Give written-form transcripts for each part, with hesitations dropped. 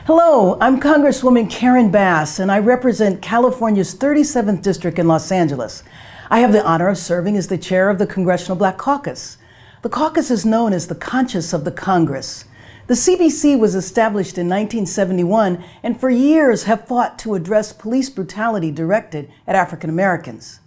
Hello, I'm Congresswoman Karen Bass, and I represent California's 37th District in Los Angeles. I have the honor of serving as the chair of the Congressional Black Caucus. The caucus is known as the conscience of the Congress. The CBC was established in 1971 and for years have fought to address police brutality directed at African Americans.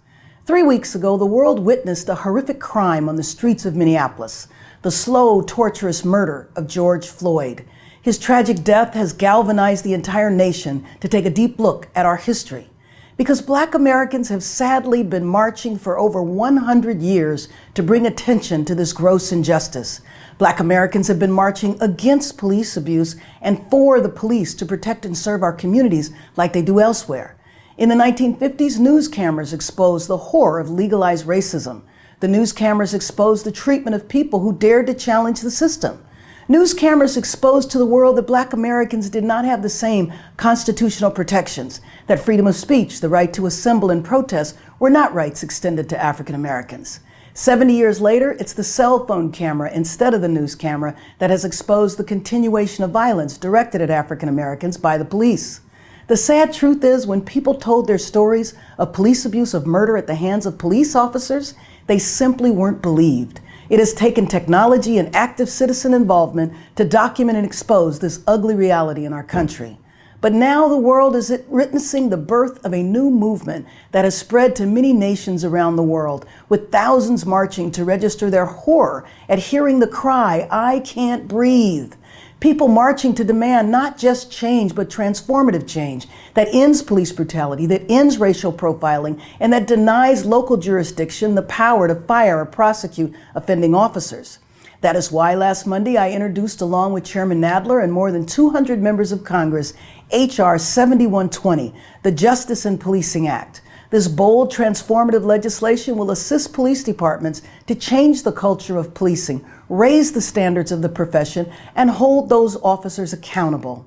3 weeks ago, the world witnessed a horrific crime on the streets of Minneapolis, the slow, torturous murder of George Floyd. His tragic death has galvanized the entire nation to take a deep look at our history. Because Black Americans have sadly been marching for over 100 years to bring attention to this gross injustice. Black Americans have been marching against police abuse and for the police to protect and serve our communities like they do elsewhere. In the 1950s, news cameras exposed the horror of legalized racism. The news cameras exposed the treatment of people who dared to challenge the system. News cameras exposed to the world that Black Americans did not have the same constitutional protections, that freedom of speech, the right to assemble and protest, were not rights extended to African Americans. 70 years later, it's the cell phone camera instead of the news camera that has exposed the continuation of violence directed at African Americans by the police. The sad truth is, when people told their stories of police abuse, of murder at the hands of police officers, they simply weren't believed. It has taken technology and active citizen involvement to document and expose this ugly reality in our country. But now the world is witnessing the birth of a new movement that has spread to many nations around the world, with thousands marching to register their horror at hearing the cry, "I can't breathe." People marching to demand not just change, but transformative change that ends police brutality, that ends racial profiling, and that denies local jurisdiction the power to fire or prosecute offending officers. That is why last Monday I introduced, along with Chairman Nadler and more than 200 members of Congress, H.R. 7120, the Justice in Policing Act. This bold, transformative legislation will assist police departments to change the culture of policing, raise the standards of the profession, and hold those officers accountable.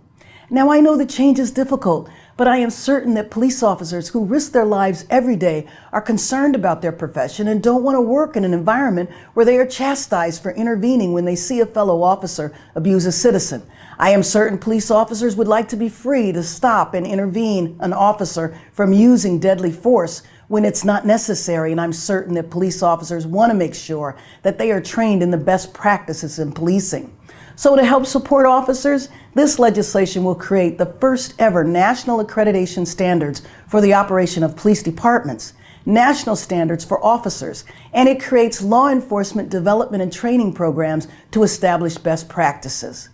Now, I know that change is difficult, but I am certain that police officers who risk their lives every day are concerned about their profession and don't want to work in an environment where they are chastised for intervening when they see a fellow officer abuse a citizen. I am certain police officers would like to be free to stop and intervene an officer from using deadly force when it's not necessary, and I'm certain that police officers want to make sure that they are trained in the best practices in policing. So to help support officers, this legislation will create the first ever national accreditation standards for the operation of police departments, national standards for officers, and it creates law enforcement development and training programs to establish best practices.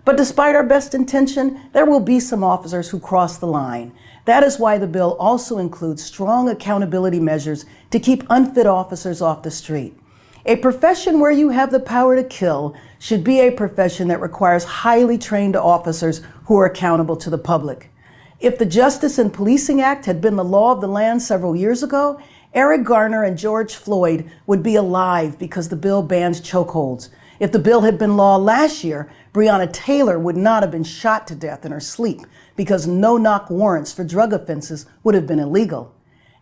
But despite our best intention, there will be some officers who cross the line. That is why the bill also includes strong accountability measures to keep unfit officers off the street. A profession where you have the power to kill should be a profession that requires highly trained officers who are accountable to the public. If the Justice in Policing Act had been the law of the land several years ago, Eric Garner and George Floyd would be alive because the bill bans chokeholds. If the bill had been law last year, Breonna Taylor would not have been shot to death in her sleep because no-knock warrants for drug offenses would have been illegal.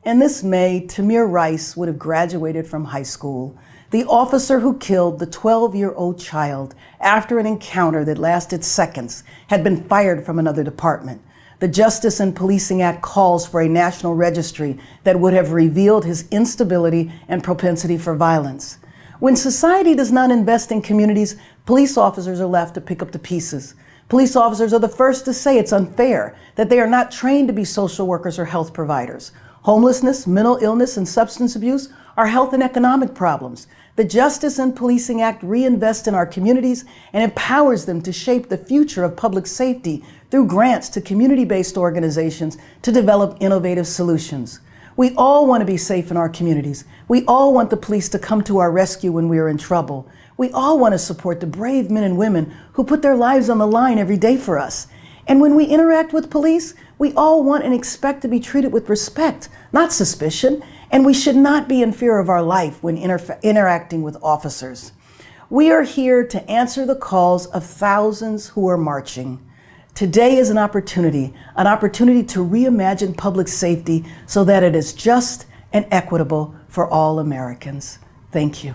And this May, Tamir Rice would have graduated from high school. The officer who killed the 12-year-old child after an encounter that lasted seconds had been fired from another department. The Justice in Policing Act calls for a national registry that would have revealed his instability and propensity for violence. When society does not invest in communities, police officers are left to pick up the pieces. Police officers are the first to say it's unfair, that they are not trained to be social workers or health providers. Homelessness, mental illness, and substance abuse are health and economic problems. The Justice in Policing Act reinvests in our communities and empowers them to shape the future of public safety through grants to community-based organizations to develop innovative solutions. We all want to be safe in our communities. We all want the police to come to our rescue when we are in trouble. We all want to support the brave men and women who put their lives on the line every day for us. And when we interact with police, we all want and expect to be treated with respect, not suspicion, and we should not be in fear of our life when interacting with officers. We are here to answer the calls of thousands who are marching. Today is an opportunity to reimagine public safety so that it is just and equitable for all Americans. Thank you.